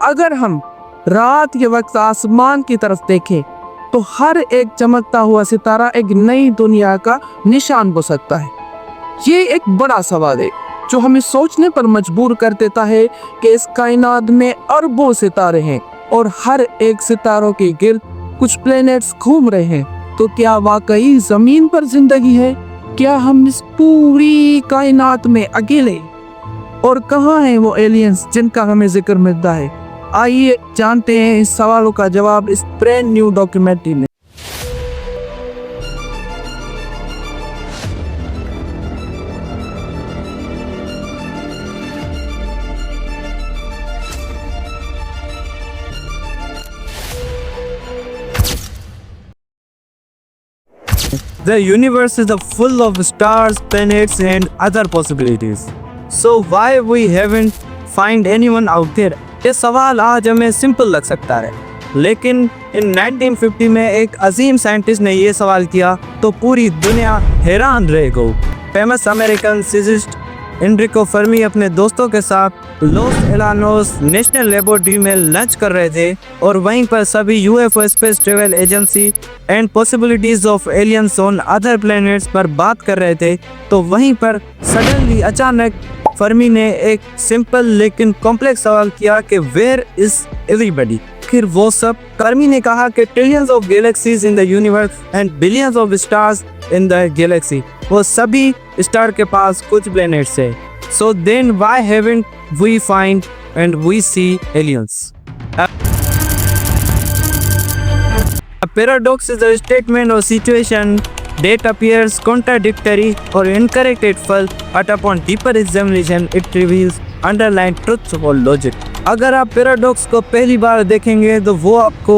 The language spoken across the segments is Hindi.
अगर हम रात के वक्त आसमान की तरफ देखें तो हर एक चमकता हुआ सितारा एक नई दुनिया का निशान हो सकता है। ये एक बड़ा सवाल है जो हमें सोचने पर मजबूर कर देता है कि इस कायनात में अरबों सितारे हैं और हर एक सितारों के गिर्द कुछ प्लैनेट्स घूम रहे हैं। तो क्या वाकई जमीन पर जिंदगी है? क्या हम इस पूरी कायनात में अकेले? और कहाँ हैं वो एलियंस जिनका हमें जिक्र मिलता है? आइए जानते हैं इस सवालों का जवाब इस ब्रांड न्यू डॉक्यूमेंट्री में। The universe is full of stars, planets and other possibilities. So why we haven't find anyone out there? ये सवाल आज हमें सिंपल लग सकता है, लेकिन इन 1950 में एक अजीम साइंटिस्ट ने ये सवाल किया तो पूरी दुनिया हैरान रह गई। Famous American physicist Enrico Fermi अपने दोस्तों के साथ लॉस एलानोस नेशनल लेबोरेटरी में लंच कर रहे थे और वहीं पर सभी UFO space travel agency and possibilities of aliens on other planets पर बात कर रहे थे। तो वहीं पर सडनली अचानक फर्मी ने एक सिंपल लेकिन कॉम्प्लेक्स सवाल किया कि वेयर इज एवरीबॉडी? फिर वो सब फर्मी ने कहा कि trillions of galaxies in the universe and billions of stars in the galaxy, वो सभी स्टार के पास कुछ प्लैनेट्स है। So then why haven't we find and we see aliens? A paradox is a statement or situation that appears contradictory or incorrect at first, but upon deeper examination it reveals underlying truths or logic. अगर आप पैराडॉक्स को पहली बार देखेंगे तो वो आपको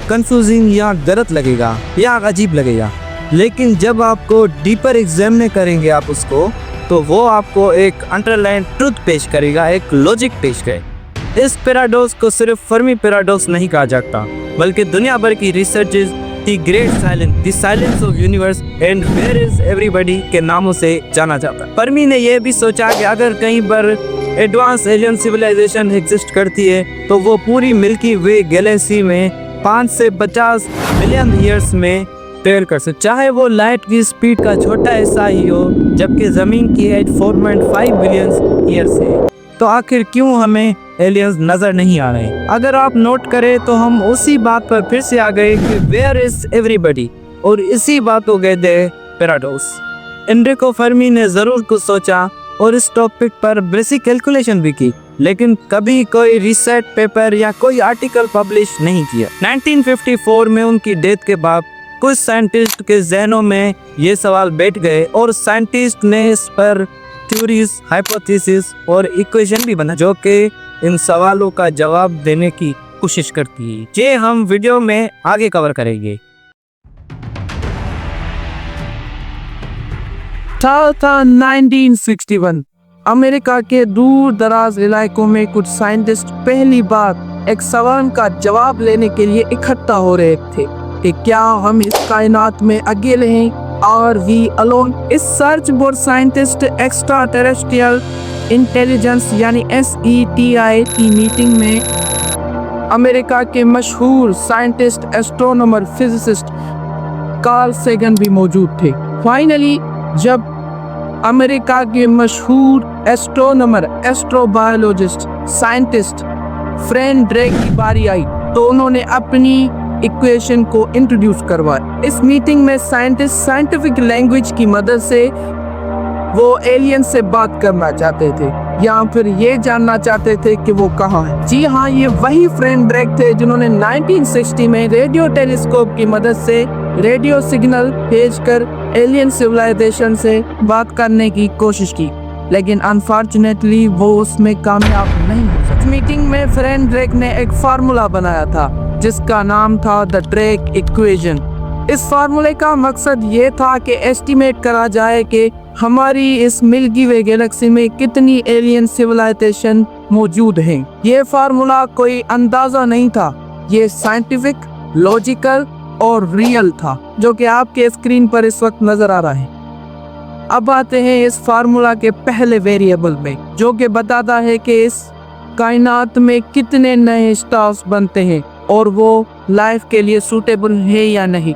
कंफ्यूजिंग या गलत लगेगा या अजीब लगेगा, लेकिन जब आपको डीपर एग्जामिन करेंगे आप उसको, तो वो आपको एक अंडरलाइन ट्रुथ पेश करेगा, एक लॉजिक पेश करेगा। इस पैराडॉक्स को सिर्फ फर्मी पैराडॉक्स नहीं कहा जाता, बल्कि दुनिया भर की researches the great silence, the silence of universe and where is everybody के नामों से जाना जाता है। फर्मी ने यह भी सोचा कि अगर कहीं पर एडवांस एलियन सिविलाइजेशन एग्जिस्ट करती है तो वो पूरी मिल्की वे गैलेक्सी में 5 से 50 मिलियन ईयर्स में ट्रेवल कर सकते, चाहे वो लाइट की स्पीड का छोटा हिस्सा ही हो, जबकि जमीन की एज 4.5 बिलियन ईयर्स है। तो आखिर क्यों हमें एलियंस नजर नहीं आ रहे? अगर आप नोट करें तो हम उसी बात पर फिर से आ गए कि वेयर इज एवरीबॉडी, और इसी बात को कहते हैं पैराडॉक्स। एनरिको फर्मी ने जरूर कुछ सोचा और इस टॉपिक पर बेसिक कैलकुलेशन भी की, लेकिन कभी कोई रिसर्च पेपर या कोई आर्टिकल पब्लिश नहीं किया। 1954 में उनकी डेथ के बाद कुछ साइंटिस्ट के जहनों में ये सवाल बैठ गए और साइंटिस्ट ने इस पर थ्योरीज, हाइपोथेसिस और इक्वेशन भी बना, जो कि इन सवालों का जवाब देने की कोशिश करती है। ये हम वीडियो में आगे कवर करेंगे। साल था 1961। अमेरिका के दूर दराज इलाकों में कुछ साइंटिस्ट पहली बार एक सवाल का जवाब लेने के लिए इकट्ठा हो रहे थे कि क्या हम इस कायनात में अकेले हैं? Are we alone? इस search for scientist extraterrestrial intelligence यानी SETI की मीटिंग में अमेरिका के मशहूर scientist, astronomer, physicist Carl Sagan भी मौजूद थे। फाइनली जब अमेरिका के मशहूर astronomer, astrobiologist, scientist Fred Drake की बारी आई तो उन्होंने अपनी इक्वेशन को इंट्रोड्यूस करवाया। इस मीटिंग में साइंटिस्ट साइंटिफिक लैंग्वेज की मदद से वो एलियन से बात करना चाहते थे या फिर ये जानना चाहते थे कि वो कहाँ है। जी हाँ, ये वही फ्रेड ड्रेक थे जिन्होंने 1960 में रेडियो टेलीस्कोप की मदद से रेडियो सिग्नल भेजकर एलियन सिविलाइजेशन से बात करने की कोशिश की, लेकिन अनफॉर्चुनेटली वो उसमें कामयाब नहीं हो सके। मीटिंग में फ्रेड ड्रेक ने एक फार्मूला बनाया था जिसका नाम था द ड्रेक इक्वेशन। इस फार्मूले का मकसद ये था कि एस्टिमेट करा जाए कि हमारी इस मिल्की वे गैलेक्सी में कितनी एलियन सिविलाइजेशन मौजूद हैं। ये फार्मूला कोई अंदाजा नहीं था, ये साइंटिफिक, लॉजिकल और रियल था, जो कि आपके स्क्रीन पर इस वक्त नजर आ रहा है। अब आते हैं इस फार्मूला के पहले वेरिएबल में, जो कि बताता है कि इस कायनात में कितने नए स्टार्स बनते हैं और वो लाइफ के लिए सूटेबल है या नहीं।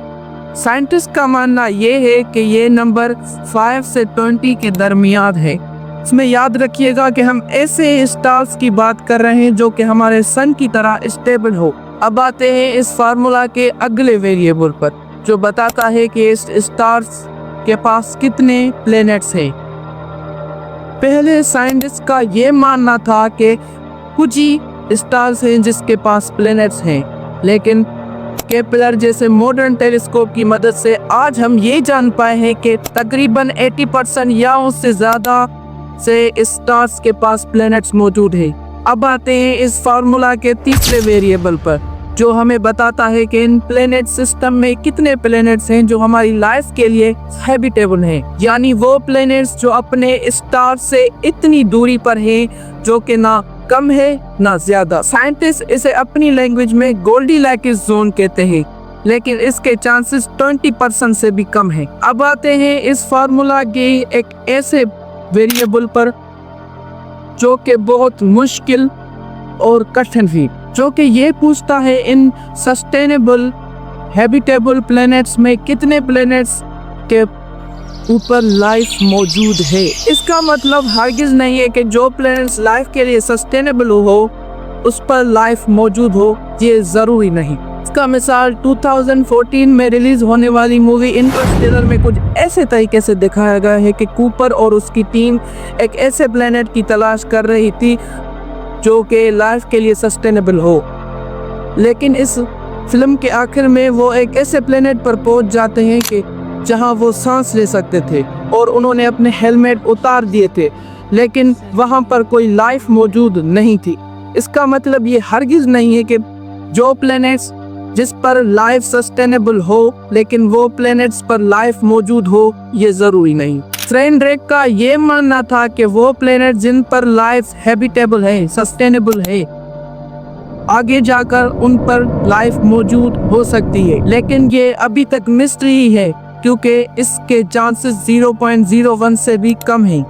साइंटिस्ट का मानना ये है कि ये नंबर 5 से 20 के दरमियान है। इसमें याद रखिएगा कि हम ऐसे स्टार्स की बात कर रहे हैं जो कि हमारे सन की तरह स्टेबल हो। अब आते हैं इस फार्मूला के अगले वेरिएबल पर, जो बताता है कि इस स्टार्स के पास कितने प्लैनेट्स हैं। पहले साइंटिस्ट का ये मानना था कि कुछ ही स्टार्स हैं जिसके पास प्लैनेट्स हैं, लेकिन केपलर जैसे मॉडर्न टेलीस्कोप की मदद से आज हम ये जान पाए हैं कि तकरीबन 80% या उससे ज़्यादा से स्टार्स के पास प्लैनेट्स मौजूद हैं। अब आते हैं इस फार्मूला के तीसरे वेरिएबल पर, जो हमें बताता है कि इन प्लैनेट सिस्टम में कितने प्लैनेट्स हैं जो हमारी लाइफ के लिए हैबिटेबल हैं, यानी वो प्लैनेट्स जो अपने स्टार से इतनी दूरी पर हैं जो कि ना कम है ना ज्यादा। साइंटिस्ट इसे अपनी लैंग्वेज में गोल्डीलैक्स जोन कहते हैं, लेकिन इसके चांसेस 20% से भी कम है। अब आते हैं इस फार्मूला के एक ऐसे वेरिएबल पर जो कि बहुत मुश्किल और कठिन भी, जो कि ये पूछता है इन सस्टेनेबल हैबिटेबल प्लैनेट्स में कितने प्लैनेट्स के ऊपर लाइफ मौजूद है। इसका मतलब हरगिज नहीं है कि जो प्लैनेट्स लाइफ के लिए सस्टेनेबल हो उस पर लाइफ मौजूद हो, ये जरूरी नहीं। इसका मिसाल 2014 में रिलीज होने वाली मूवी इंटरस्टेलर में कुछ ऐसे तरीके से दिखाया गया है कि कूपर और उसकी टीम एक ऐसे प्लैनेट की तलाश कर रही थी जो कि लाइफ के लिए सस्टेनेबल हो, लेकिन इस फिल्म के आखिर में वो एक ऐसे प्लैनेट पर पहुंच जाते हैं कि जहां वो सांस ले सकते थे और उन्होंने अपने हेलमेट उतार दिए थे, लेकिन वहां पर कोई लाइफ मौजूद नहीं थी। इसका मतलब ये हरगिज नहीं है कि जो प्लैनेट्स जिस पर लाइफ सस्टेनेबल हो लेकिन वो प्लैनेट्स पर लाइफ मौजूद हो, ये जरूरी नहीं। ट्रेन ड्रेक का ये मानना था कि वो प्लैनेट जिन पर लाइफ हैबिटेबल है, सस्टेनेबल है, आगे जाकर उन पर लाइफ मौजूद हो सकती है, लेकिन ये अभी तक मिस्ट्री ही है क्योंकि इसके चांसेस 0.01 से भी कम हैं।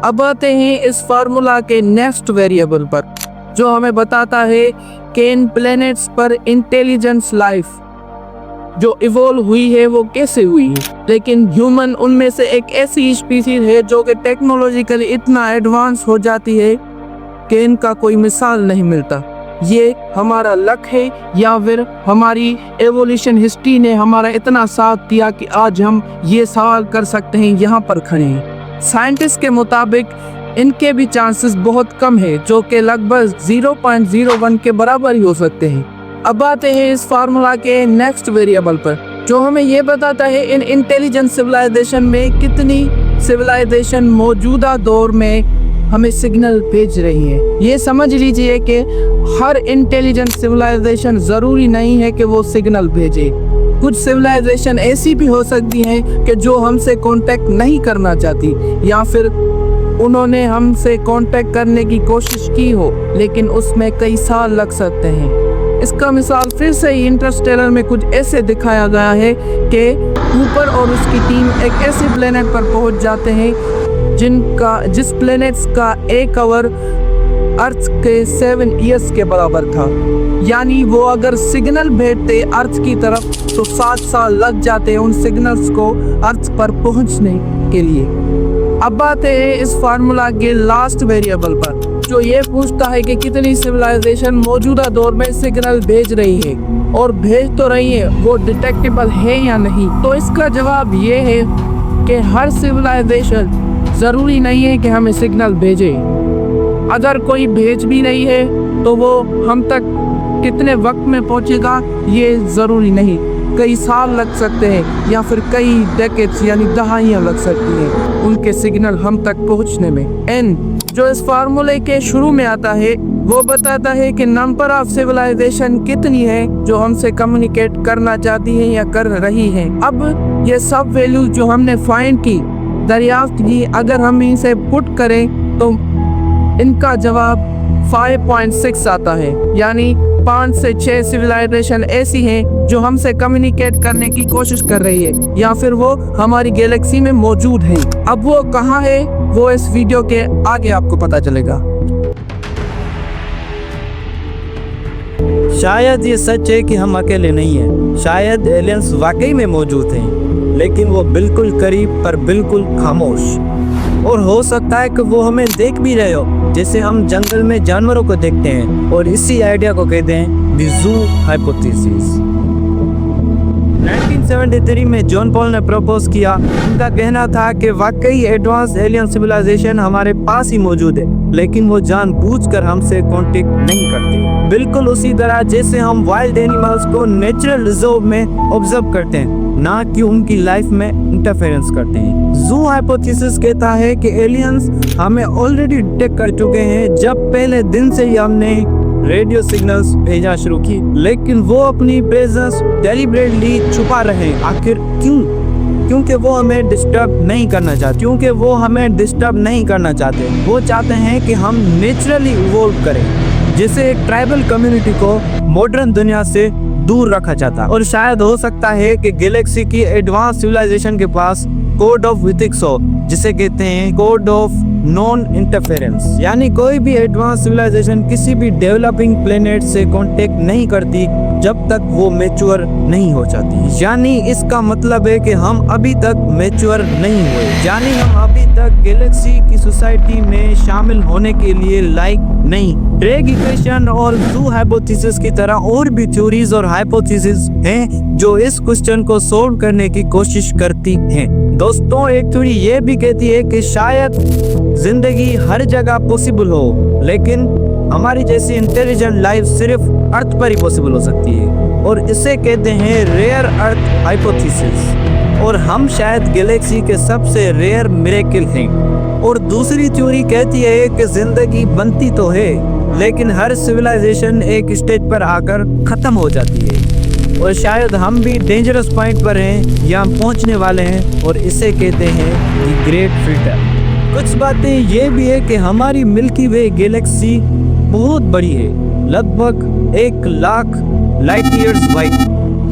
अब आते हैं इस फार्मूला के नेक्स्ट वेरिएबल पर, जो हमें बताता है कि इन प्लैनेट्स पर इंटेलिजेंस लाइफ जो इवॉल्व हुई है वो कैसे हुई है। लेकिन ह्यूमन उनमें से एक ऐसी स्पीसीज है जो कि टेक्नोलॉजिकली इतना एडवांस हो जाती है कि इनका कोई मिसाल नहीं मिलता। ये हमारा लक है या फिर हमारी एवोल्यूशन हिस्ट्री ने हमारा इतना साथ दिया कि आज हम ये सवाल कर सकते हैं, यहाँ पर खड़े हैं। साइंटिस्ट के मुताबिक इनके भी चांसेस बहुत कम है, जो कि लगभग 0.01 के बराबर ही हो सकते हैं। अब आते हैं इस फार्मूला के नेक्स्ट वेरिएबल पर, जो हमें ये बताता है इन इंटेलिजेंट सिविलाइजेशन में कितनी सिविलाइजेशन मौजूदा दौर में हमें सिग्नल भेज रही है। ये समझ लीजिए कि हर इंटेलिजेंट सिविलाइजेशन जरूरी नहीं है कि वो सिग्नल भेजे। कुछ सिविलाइजेशन ऐसी भी हो सकती हैं कि जो हमसे कांटेक्ट नहीं करना चाहती, या फिर उन्होंने हमसे कांटेक्ट करने की कोशिश की हो लेकिन उसमें कई साल लग सकते हैं। इसका मिसाल फिर से ही इंटरस्टेलर में कुछ ऐसे दिखाया गया है कि कूपर और उसकी टीम एक ऐसे प्लेनेट पर पहुंच जाते हैं जिस प्लेनेट्स का एक आवर अर्थ के 7 ईयर्स के बराबर था, यानी वो अगर सिग्नल भेजते अर्थ की तरफ तो 7 साल लग जाते उन सिग्नल्स को अर्थ पर पहुंचने के लिए। अब आते हैं इस फार्मूला के लास्ट वेरिएबल पर, जो ये पूछता है कि कितनी सिविलाइजेशन मौजूदा दौर में सिग्नल भेज रही है, और भेज तो रही है, वो डिटेक्टेबल है या नहीं। तो इसका जवाब ये है कि हर सिविलाइजेशन जरूरी नहीं है कि हमें सिग्नल भेजे। अगर कोई भेज भी नहीं है तो वो हम तक कितने वक्त में पहुंचेगा ये जरूरी नहीं। कई साल लग सकते हैं या फिर कई डेकेड्स यानी दहाइयां लग सकती हैं उनके सिग्नल हम तक पहुंचने में। एन जो इस फार्मूले के शुरू में आता है वो बताता है कि नंबर ऑफ सिविलाइजेशन कितनी है जो हमसे कम्युनिकेट करना चाहती है या कर रही है। अब ये सब वैल्यू जो हमने फाइंड की, दरियाफ्त की, अगर हम इसे पुट करें तो इनका जवाब 5.6 आता है, यानी 5 से 6 सिविलाइजेशन ऐसी हैं जो हमसे कम्युनिकेट करने की कोशिश कर रही है या फिर वो हमारी गैलेक्सी में मौजूद है। अब वो कहाँ है वो इस वीडियो के आगे आपको पता चलेगा। शायद ये सच है कि हम अकेले नहीं हैं। शायद एलियंस वाकई में मौजूद हैं, लेकिन वो बिल्कुल करीब पर बिल्कुल खामोश। और हो सकता है कि वो हमें देख भी रहे हो, जैसे हम जंगल में जानवरों को देखते हैं। और इसी आइडिया को कहते हैं द ज़ू हाइपोथेसिस। 1973 में जॉन पॉल ने प्रपोज किया। उनका कहना था कि वाकई एडवांस एलियन सिविलाइजेशन हमारे पास ही मौजूद है, लेकिन वो जानबूझकर हमसे कांटेक्ट नहीं करते। बिल्कुल उसी तरह जैसे हम वाइल्ड एनिमल्स को नेचुरल रिजर्व में ऑब्जर्व करते हैं, ना कि उनकी लाइफ में इंटरफेरेंस करते हैं। ज़ू हाइपोथेसिस कहता है कि एलियंस हमें ऑलरेडी डिटेक्ट कर चुके हैं जब पहले दिन से ही हमने रेडियो सिग्नल्स भेजना शुरू की, लेकिन वो अपनी प्रेजेंस डेलिबरेटली छुपा रहे हैं। आखिर क्यों? क्योंकि वो हमें डिस्टर्ब नहीं करना चाहते। वो चाहते हैं कि हम नेचुरली इवॉल्व करें, जैसे एक ट्राइबल कम्युनिटी को मॉडर्न दुनिया से दूर रखा जाता। और शायद हो सकता है कि गैलेक्सी की एडवांस सिविलाइजेशन के पास कोड ऑफ एथिक्स हो, जिसे कहते हैं कोड ऑफ नॉन इंटरफेरेंस। यानी कोई भी एडवांस सिविलाइजेशन किसी भी डेवलपिंग प्लेनेट से कांटेक्ट नहीं करती जब तक वो मैच्योर नहीं हो जाती। यानी इसका मतलब है कि हम अभी तक मैच्योर नहीं हुए, यानी हम अभी तक गैलेक्सी की सोसाइटी में शामिल होने के लिए लायक नहीं। ड्रेग इक्वेशन और ज़ू हाइपोथेसिस की तरह और भी थ्योरीज और हाइपोथेसिस हैं जो इस क्वेश्चन को सोल्व करने की कोशिश करती हैं। दोस्तों, एक थ्योरी ये भी कहती है कि शायद जिंदगी हर जगह पॉसिबल हो, लेकिन हमारी जैसी इंटेलिजेंट लाइफ सिर्फ अर्थ पर ही पॉसिबल हो सकती है, और इसे कहते हैं रेयर अर्थ हाइपोथेसिस। और हम शायद गैलेक्सी के सबसे रेयर मिरेकल हैं। और दूसरी थ्योरी कहती है कि जिंदगी बनती तो है, लेकिन हर सिविलाइजेशन एक स्टेज पर आकर खत्म हो जाती है, और शायद हम भी डेंजरस पॉइंट पर हैं या पहुंचने वाले हैं, और इसे कहते हैं द ग्रेट फिल्टर। कुछ बातें ये भी है कि हमारी मिल्की वे गैलेक्सी बहुत बड़ी है, लगभग 1,00,000 लाइट ईयर्स वाइड।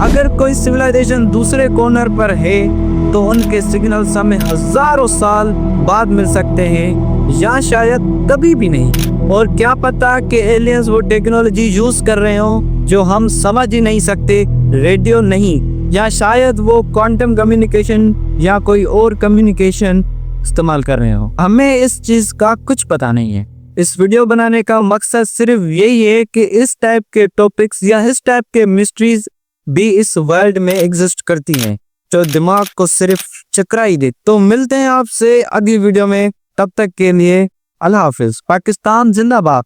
अगर कोई सिविलाइजेशन दूसरे कॉर्नर पर है तो उनके सिग्नल्स हमें हजारों साल बाद मिल सकते हैं, या शायद कभी भी नहीं। और क्या पता कि एलियंस वो टेक्नोलॉजी यूज कर रहे हो जो हम समझ ही नहीं सकते, रेडियो नहीं, या शायद वो क्वांटम कम्युनिकेशन या कोई और कम्युनिकेशन इस्तेमाल कर रहे हो। हमें इस चीज का कुछ पता नहीं है। इस वीडियो बनाने का मकसद सिर्फ यही है कि इस टाइप के टॉपिक्स या इस टाइप के मिस्ट्रीज भी इस वर्ल्ड में एग्जिस्ट करती हैं, जो दिमाग को सिर्फ चकरा ही दे। तो मिलते हैं आपसे अगली वीडियो में, तब तक के लिए अल्लाह हाफिज। पाकिस्तान जिंदाबाद।